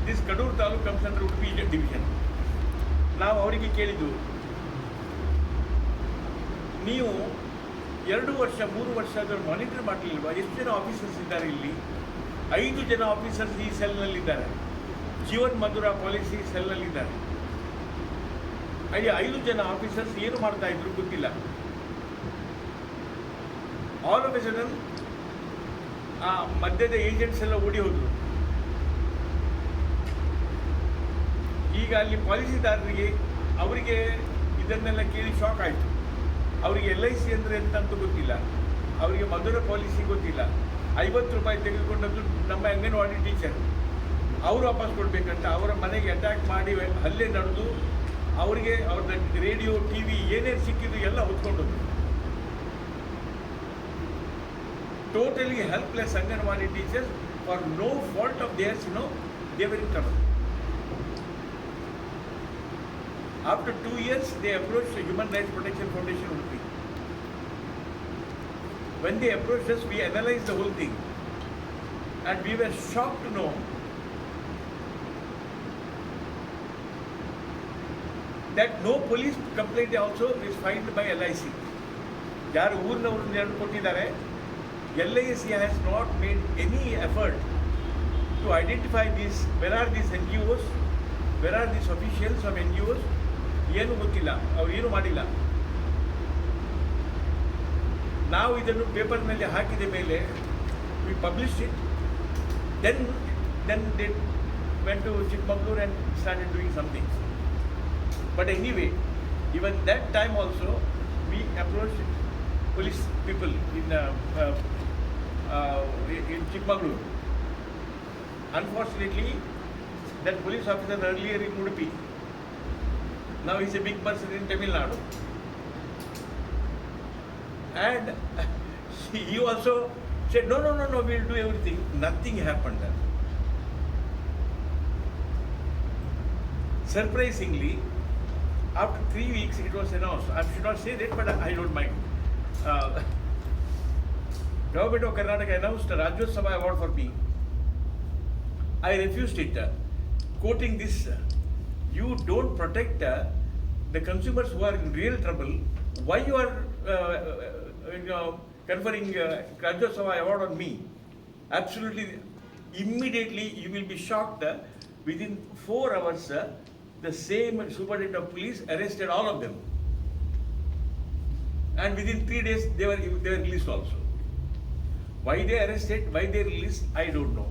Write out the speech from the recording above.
This Kadur taluk comes under Udupi division. ನಾವು ಅವರಿಗೆ ಕೇಳಿದ್ದು, ನೀವು 2 ವರ್ಷ 3 ವರ್ಷ ಅದನ್ನು ಮಾನಿಟರ್ ಮಾಡಲಿಲ್ವಾ? ಎಷ್ಟು ಜನ ಆಫೀಸರ್ಸ್ ಇದ್ದಾರೆ ಇಲ್ಲಿ? 5 ಜನ ಆಫೀಸರ್ಸ್ ಈ ಸೆಲ್ನಲ್ಲಿದ್ದಾರೆ. ಜೀವನ್ ಮಧುರ ಪಾಲಿಸಿ ಸೆಲ್ನಲ್ಲಿದ್ದಾರೆ. ಅಲ್ಲಿ 5 ಜನ ಆಫೀಸರ್ಸ್ ಏನು ಮಾಡ್ತಾ ಇದ್ರು ಗೊತ್ತಿಲ್ಲ. ಆಲ್ ಆಫ್ ಎ ಸಡನ್ ಆ ಮಧ್ಯದ ಏಜೆಂಟ್ಸ್ ಎಲ್ಲ ಓಡಿ ಹೋದರು. ಈಗ ಅಲ್ಲಿ ಪಾಲಿಸಿದಾರರಿಗೆ ಅವರಿಗೆ ಇದನ್ನೆಲ್ಲ ಕೇಳಿ ಶಾಕ್ ಆಯಿತು. ಅವರಿಗೆ LIC ಅಂದರೆ ಎಂತ ಅಂತ ಗೊತ್ತಿಲ್ಲ, ಅವರಿಗೆ ಮಧುರ ಪಾಲಿಸಿ ಗೊತ್ತಿಲ್ಲ. 50 ರೂಪಾಯಿ ತೆಗೆದುಕೊಂಡದ್ದು ನಮ್ಮ ಅಂಗನವಾಡಿ ಟೀಚರ್, ಅವರು ವಾಪಸ್ ಕೊಡಬೇಕಂತ ಅವರ ಮನೆಗೆ ಅಟ್ಯಾಕ್ ಮಾಡಿ ಹಲ್ಲೆ ನಡೆದು ಅವರಿಗೆ ಅವ್ರದ್ದು ರೇಡಿಯೋ TV ಏನೇನು ಸಿಕ್ಕಿದ್ದು ಎಲ್ಲ ಹೊತ್ಕೊಂಡದ್ದು. Totally helpless Anganwadi teachers, for no fault of theirs, they were in trouble. After 2 years, they approached the Human Rights Protection Foundation Udupi. When they approached us, we analyzed the whole thing, and we were shocked to know that no police complaint also is filed by LIC. ಯಾರು ಊರಿನವ್ರನ್ನ ಎರಡು ಕೊಟ್ಟಿದ್ದಾರೆ, LIC has not made any effort to identify these, where are these NGOs, where are these officials of NGOs, ಏನು ಗೊತ್ತಿಲ್ಲ, ಅವ್ರು ಏನು ಮಾಡಿಲ್ಲ. ನಾವು ಇದನ್ನು ಪೇಪರ್ನಲ್ಲಿ ಹಾಕಿದ ಮೇಲೆ we published it, then they went to Chikmagalur and started doing something. But anyway, even that time also we approached police people in Chikmagalur. Unfortunately, that police officer earlier in Udupi, now he's a big person in Tamil Nadu. And he also said, no, we'll do everything. Nothing happened then. Surprisingly, after 3 weeks it was announced, I should not say that, but I don't mind. Government of Karnataka announced a Rajyotsava award for me. I refused it, quoting this, you don't protect the consumers who are in real trouble. Why you are conferring Rajyotsava award on me? Absolutely, immediately you will be shocked. Within 4 hours, the same superintendent of police arrested all of them. And within 3 days, they were released also. Why they arrested, why they released, I don't know.